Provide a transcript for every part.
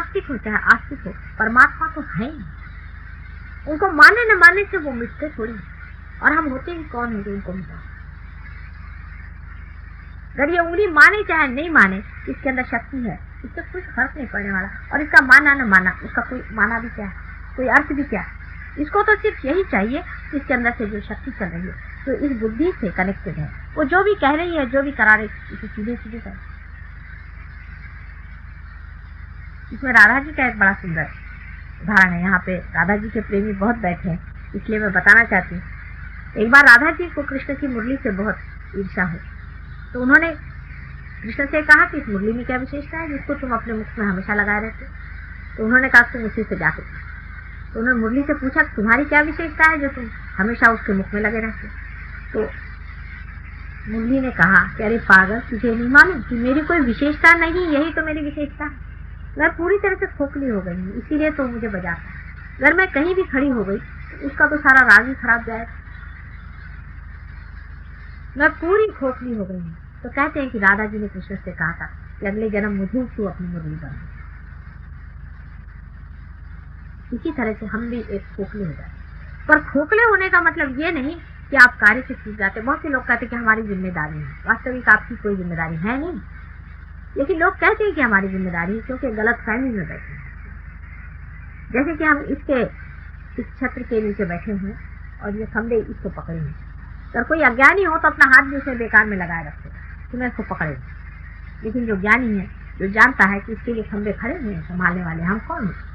नास्तिक हो चाहे आस्तिक हो, परमात्मा तो है ही। उनको माने न मानने से वो मिटते थोड़ी, और हम होते ही कौन है जो उनको मिटा। अगर ये उंगली माने चाहे नहीं माने, इसके अंदर शक्ति है, इससे कुछ फर्क नहीं पड़ने वाला। और इसका माना न माना, उसका कोई माना भी क्या है, कोई अर्थ भी क्या है। इसको तो सिर्फ यही चाहिए कि इसके अंदर से जो शक्ति चल रही है, जो इस बुद्धि से कनेक्टेड है, वो जो भी कह रही है, जो भी करा रही है, इसे सीधे सीधे कर। इसमें राधा जी का एक बड़ा सुंदर उदाहरण है। यहाँ पे राधा जी के प्रेमी बहुत बैठे हैं, इसलिए मैं बताना चाहती हूँ। एक बार राधा जी को कृष्ण की मुरली से बहुत ईर्ष्या हुई, तो उन्होंने कृष्ण से कहा कि इस मुरली में क्या विशेषता है जिसको तुम अपने मुख में हमेशा लगाए रहते। तो उन्होंने कहा तुम उसी से जाके। तो उन्होंने मुरली से पूछा तुम्हारी क्या विशेषता है जो तुम हमेशा उसके मुख में लगे रहते। तो मुरली ने कहा कि अरे पागल, तुझे नहीं मालूम कि मेरी कोई विशेषता नहीं, यही तो मेरी विशेषता है। मैं पूरी तरह से खोखली हो गई हूँ, इसीलिए तो मुझे बजाता है। अगर मैं कहीं भी खड़ी हो गई तो उसका तो सारा राग ही खराब जाएगा। मैं पूरी खोखली हो गई हूँ। तो कहते हैं कि राधा जी ने कृष्ण से कहा था कि अगले जन्म मुझे तू अपनी मुरली बना। इसी तरह से हम भी एक खोखले हो जाते, पर खोखले होने का मतलब ये नहीं कि आप कार्य से चूक जाते। बहुत से लोग कहते हैं कि हमारी जिम्मेदारी है, वास्तविक आपकी कोई जिम्मेदारी है नहीं, लेकिन लोग कहते हैं कि हमारी जिम्मेदारी है क्योंकि गलत फहमी में बैठे हैं। जैसे कि हम इस छत्र के नीचे बैठे हैं और ये खंबे इसको पकड़े हैं। अगर कोई अज्ञानी हो तो अपना हाथ भी उसे बेकार में लगाए रखेगा कि मैं इसको पकड़े। लेकिन जो ज्ञानी है, जो जानता है कि इसके लिए खंबे खड़े हुए हैं संभालने वाले, हम कौन हैं।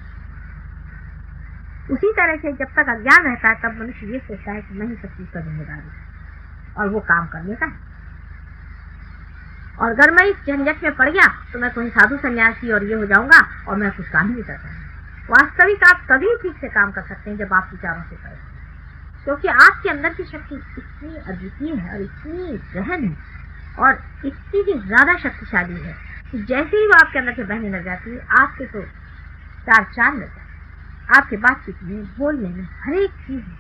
उसी तरह से जब तक अज्ञान रहता है तब मनुष्य ये सोचता है कि मैं ही सब चीज का जिम्मेदार हूँ और वो काम करने का है। और अगर मैं इस झंझट में पड़ गया तो मैं कोई साधु सन्यासी और ये हो जाऊंगा और मैं कुछ काम ही नहीं कर सकता। वास्तविक आप तभी ठीक से काम कर सकते हैं जब आप विचारों से करें, क्योंकि आपके अंदर की शक्ति इतनी अद्वितीय है और इतनी गहन है और इतनी भी ज्यादा शक्तिशाली है कि जैसे ही वो आपके अंदर से बहने लग जाती है, आपके तो चार चांद लग जाते, आपके बातचीत में, बोलने में, हर एक चीज में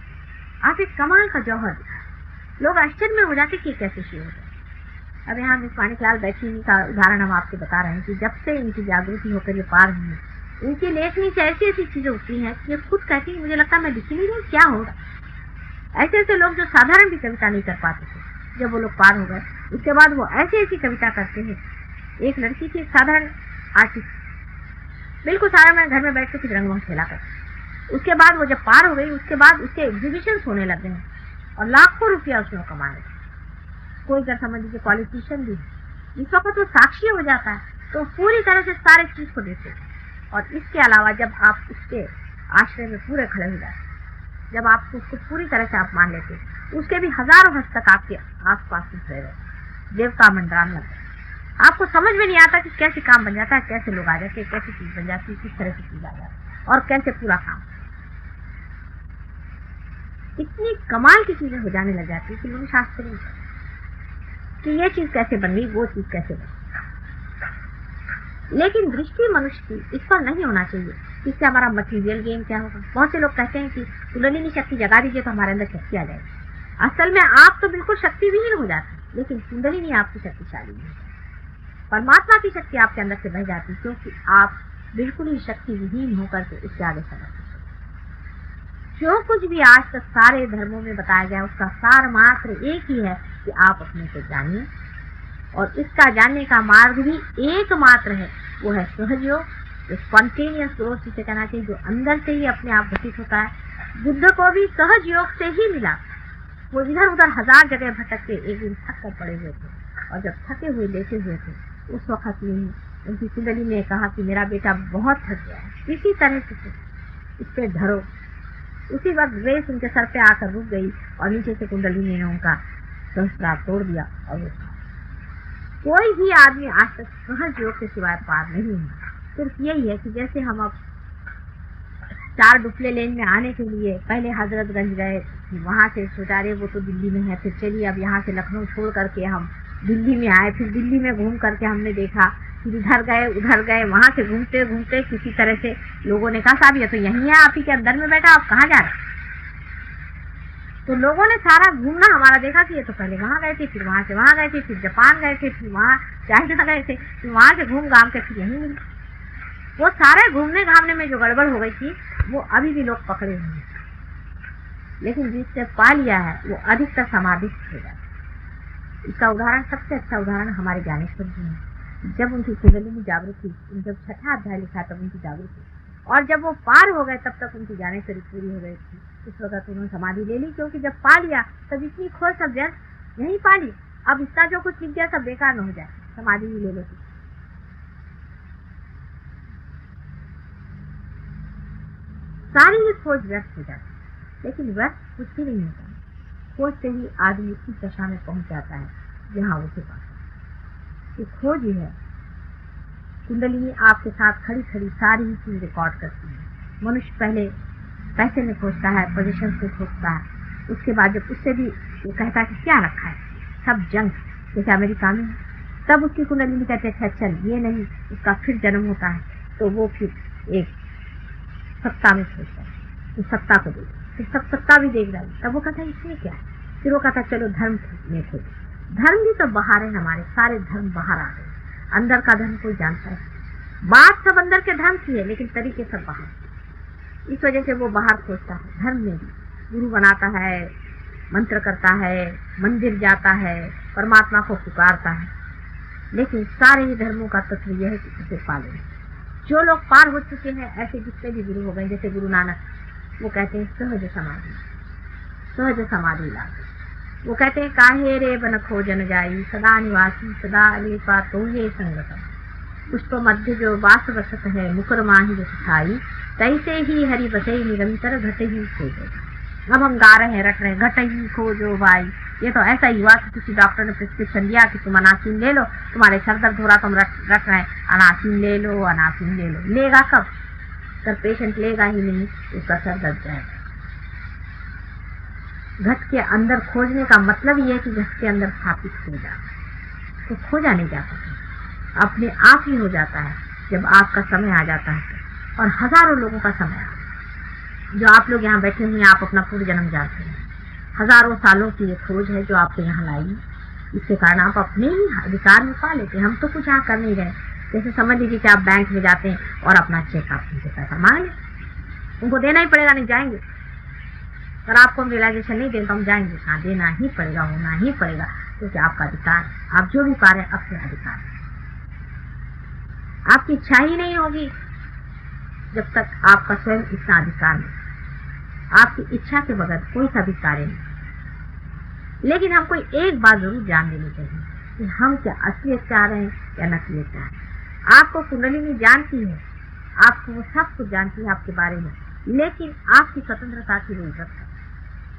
आप एक कमाल का जौहर दिखा। लोग आश्चर्य में हो जाते कि कैसे शुरू हो जाए। अब यहाँ मिस माणिकलाल बैठी का उदाहरण हम आपको बता रहे हैं कि जब से इनकी जागृति होकर ये पार हुई है, इनकी लेखनी से ऐसी ऐसी चीजें उठती हैं कि ये खुद कहती है मुझे लगता है मैं लिख नहीं रही, क्या होगा। ऐसे ऐसे लोग जो साधारण भी कविता नहीं कर पाते थे, जब वो लोग पार हो गए उसके बाद वो ऐसी ऐसी कविता करते हैं। एक लड़की थी, साधारण आर्टिस्ट, बिल्कुल साधारण घर में बैठ के कुछ रंगमंच खेला करती। उसके बाद वो जब पार हो गई, उसके बाद उसके एग्जीबिशन होने लगे हैं और लाखों रुपया उसने कमाए। कोई अगर समझ लीजिए पॉलिटिशियन भी इस वक्त वो साक्षी हो जाता है तो पूरी तरह से सारे चीज को देते। और इसके अलावा जब आप उसके आश्रय में पूरे खड़े हो जाते, जब आप उसको पूरी तरह से आप मान लेते, उसके भी हजारों हस्तक आपके आस पास खड़े रहते, देवता मंडरान लगते। आपको समझ में नहीं आता कि कैसे काम बन जाता है, कैसे लोग आ जाते, कैसे चीज बन जाती है, किस तरह से चीज आ जाती है और कैसे पूरा काम। इतनी कमाल की चीजें हो जाने लग जाती है कि मनुष्य आश्चर्य नहीं करता कि ये चीज कैसे बन गई, वो चीज कैसे बन। लेकिन दृष्टि मनुष्य की इस पर नहीं होना चाहिए, इससे हमारा मटीरियल गेम क्या होगा। बहुत से लोग कहते हैं कि कुंडलिनी शक्ति जगा दीजिए तो हमारे अंदर शक्ति आ जाएगी। असल में आप तो बिल्कुल शक्ति विहीन हो जाते, लेकिन कुंडलिनी आपकी शक्तिशाली है। परमात्मा की शक्ति आपके अंदर से बह जाती क्योंकि आप बिल्कुल ही शक्ति विहीन होकर के इससे आगे समझते। जो कुछ भी आज तक सारे धर्मों में बताया गया उसका सार मात्र एक ही है कि आप अपने को जानिए, और इसका जानने का मार्ग भी एकमात्र है, वो है सहज योग, जो स्पॉन्टेनियस ग्रोथ जिसे कहना चाहिए, जो अंदर से ही अपने आप घटित होता है। बुद्ध को भी सहज योग से ही मिला। वो इधर उधर हजार जगह भटक के एक दिन थक कर पड़े हुए थे, और जब थके हुए लेटे हुए थे उस वक्त में उनकी कुंडली ने कहा कि मेरा बेटा बहुत थक गया है, इसी तरह से इस पे धरो। उसी वक्त रेस उनके सर पे आकर रुक गई और नीचे से कुंडली ने उनका सहस्त्रार तोड़ दिया। और वो कोई भी आदमी आज तक सहज योग के सिवाय पार नहीं हुआ। सिर्फ यही है कि जैसे हम अब 4 डुप्ले लेन में आने के लिए पहले हजरतगंज गए, वहां से सोचा रहे वो तो दिल्ली में है, फिर चलिए अब यहाँ से लखनऊ छोड़ करके हम दिल्ली में आए, फिर दिल्ली में घूम करके हमने देखा, फिर इधर गए उधर गए, वहां से घूमते घूमते किसी तरह से लोगों ने कहा साहब ये तो यही है, आप ही के अंदर में बैठा, आप कहाँ जा रहे हैं। तो लोगों ने सारा घूमना हमारा देखा कि ये तो पहले वहां गए थे, फिर वहां से वहां गए थे, फिर जापान गए थे, फिर वहां चाइना गए थे, फिर वहां से घूम घाम के फिर यहीं मिले। वो सारे घूमने घामने में जो गड़बड़ हो गई थी वो अभी भी लोग पकड़े हुए हैं, लेकिन जिसने पा लिया है वो अधिकतर समाधिस्थ हो जाता है। इसका उदाहरण, सबसे अच्छा उदाहरण हमारे ज्ञानेश्वर जी हैं। जब उनकी कुंडलिनी जागृत थी, जब 6वां अध्याय लिखा तब उनकी जागृत थी, और जब वो पार हो गए तब तक उनकी ज्ञानेश्वरी पूरी हो गई थी। उस वक्त उन्होंने समाधि ले ली, क्योंकि जब पा लिया तब इतनी खोज सब व्यर्थ यही पा ली। अब इसका जो कुछ लिख दिया सब बेकार न हो जाए, समाधि ही ले लो। सारी ही खोज व्यर्थ हो जाती, लेकिन व्यर्थ कुछ भी नहीं होता। खोज से ही आदमी उस दशा में पहुंच जाता है जहाँ उसे पाता है। खोज ही है। कुंडलिनी आपके साथ खड़ी खड़ी सारी ही चीज रिकॉर्ड करती है। मनुष्य पहले पैसे में खोजता है, पोजीशन से खोजता है, उसके बाद जब उससे भी वो कहता है कि क्या रखा है, सब जंक, जैसे अमेरिका में, तब उसकी कुंडलिनी कहते हैं चल ये नहीं, उसका फिर जन्म होता है, तो वो फिर एक सत्ता में खोजता है, तो सत्ता को देख, फिर सब सत्ता भी देख रहा है, तब वो कहता है इसमें क्या है, फिर वो कहता है चलो धर्म में खोजो। धर्म भी तो बाहर है, हमारे सारे धर्म बाहर आ गए, अंदर का धर्म कोई जानता है। बात सब अंदर के धर्म की है, लेकिन तरीके सब बाहर। इस वजह से वो बाहर खोजता है। धर्म में भी गुरु बनाता है, मंत्र करता है, मंदिर जाता है, परमात्मा को पुकारता है, लेकिन सारे ही धर्मों का तत्व यह है कि उसे पाले। जो लोग पार हो चुके हैं, ऐसे जितने भी गुरु हो गए, जैसे गुरु नानक, वो कहते हैं सहज समाधि, सहज समाधि लागे। वो कहते हैं काहे रे बन खोजन जाई, सदा निवासी सदा अलेपा तो ये संगतम। पुष्प मध्य जो वास वसत है, मुकर माही जो सिखाई, तैसे ही हरि बसे निरंतर घट ही खोजो। अब हम गा रहे हैं, रट रहे हैं, घट ही खोजो भाई। ये तो ऐसा ही हुआ कि किसी डॉक्टर ने प्रिस्क्रिप्शन दिया कि तुम अनासिन ले लो, तुम्हारे सर दर्द हो रहा, तुम रट रहे हैं अनासिन ले लो, अनासिन ले लो। लेगा कब? जब पेशेंट लेगा ही नहीं, उसका सर दर्द जाएगा। घट के अंदर खोजने का मतलब ये है कि घट के अंदर स्थापित हो जाता, तो खोजा नहीं जा सकता, अपने आप ही हो जाता है जब आपका समय आ जाता है। और हजारों लोगों का समय आता है, जो आप लोग यहाँ बैठे हुए हैं, आप अपना पूर्व जन्म जानते हैं। हजारों सालों की ये खोज है जो आपको यहाँ लाई, इसके कारण आप अपने ही अधिकार में पा लेते हैं। हम तो कुछ यहाँ कर नहीं रहे। जैसे समझ लीजिए कि आप बैंक में जाते हैं और अपना चेक आप उनसे पैसा मांग लें, उनको देना ही पड़ेगा, नहीं जाएंगे। अगर आपको हम रियलाइजेशन नहीं दें तो हम जाएंगे, हाँ देना ही पड़ेगा, होना ही पड़ेगा, क्योंकि आपका अधिकार, आप जो भी पा रहे हैं अपने अधिकार। आपकी इच्छा ही नहीं होगी जब तक आपका स्वयं इतना अधिकार नहीं। आपकी इच्छा के बगैर कोई सा भी कार्य नहीं। लेकिन हमको एक बात जरूर जान लेनी चाहिए कि हम क्या असलियत चाह रहे हैं या नकलियत चाह रहे हैं। आपको कुंडलिनी जानती है, आपको वो सब कुछ जानती है आपके बारे में, लेकिन आपकी स्वतंत्रता की जरूरत है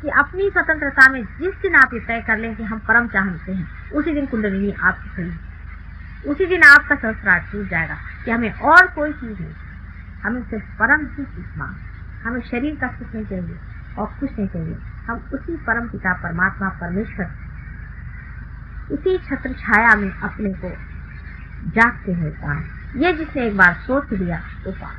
कि अपनी स्वतंत्रता में जिस दिन आप ये तय कर लें कि हम परम चाहते हैं, उसी दिन कुंडलिनी आपकी खड़ी, उसी दिन आपका सहस्त्रार टूट जाएगा कि हमें और कोई चीज नहीं, हमें सिर्फ परम ही चीज मांग, हमें शरीर का सुख नहीं चाहिए और कुछ नहीं चाहिए। हम उसी परम पिता परमात्मा परमेश्वर, उसी छत्र छाया में अपने को जागते हुए पाए। ये जिसने एक बार सोच लिया वो पाए।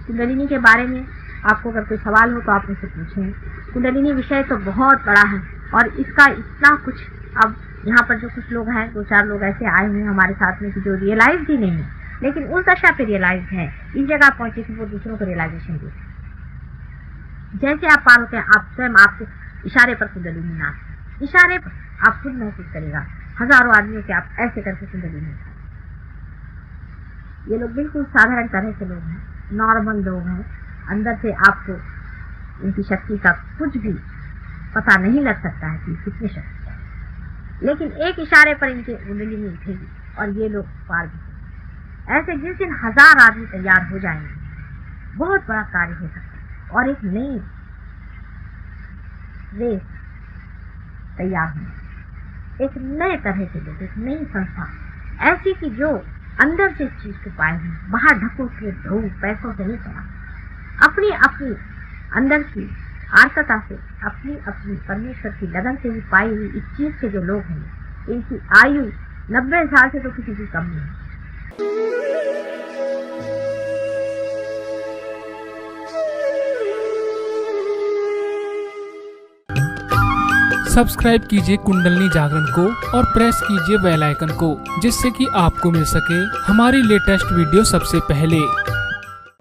कुंडलिनी के बारे में आपको अगर कोई सवाल हो तो आप मुझसे पूछें। कुंडलिनी विषय तो बहुत बड़ा है और इसका इतना कुछ, अब यहाँ पर जो कुछ लोग हैं, 2-4 लोग ऐसे आए हुए हैं हमारे साथ में कि जो रियलाइज भी नहीं है, लेकिन उस दशा पे रियलाइज है, इस जगह पहुंचे कि वो दूसरों को रियलाइजेशन दे। जैसे आप पार होते हैं, आप स्वयं आपके इशारे पर कुंडलिनी नाच, इशारे पर आप खुद महसूस करेगा हजारों आदमियों के आप ऐसे करके कुंडलिनी नाच। ये लोग बिल्कुल साधारण तरह के लोग हैं, नॉर्मल लोग हैं, अंदर से आपको इनकी शक्ति का कुछ भी पता नहीं लग सकता है कि कितनी शक्ति है, लेकिन एक इशारे पर इनके कुंडलिनी उठेगी और ये लोग पार भी। ऐसे जिस दिन 1000 आदमी तैयार हो जाएंगे, बहुत बड़ा कार्य हो सकता है और एक नई रेस तैयार होगी, एक नए तरह के लोग, एक नई संस्था ऐसी कि जो अंदर से चीज को पाए हैं, बाहर ढको के धो पैसों से नहीं पड़ा, अपनी अपनी अंदर की आर्तता से, अपनी अपनी परमेश्वर की लगन से ही पाई हुई इस चीज के जो लोग हैं, इनकी आयु 90 साल से तो किसी की कम नहीं है। सब्सक्राइब कीजिए कुंडलिनी जागरण को और प्रेस कीजिए बेल आइकन को, जिससे कि आपको मिल सके हमारी लेटेस्ट वीडियो सबसे पहले।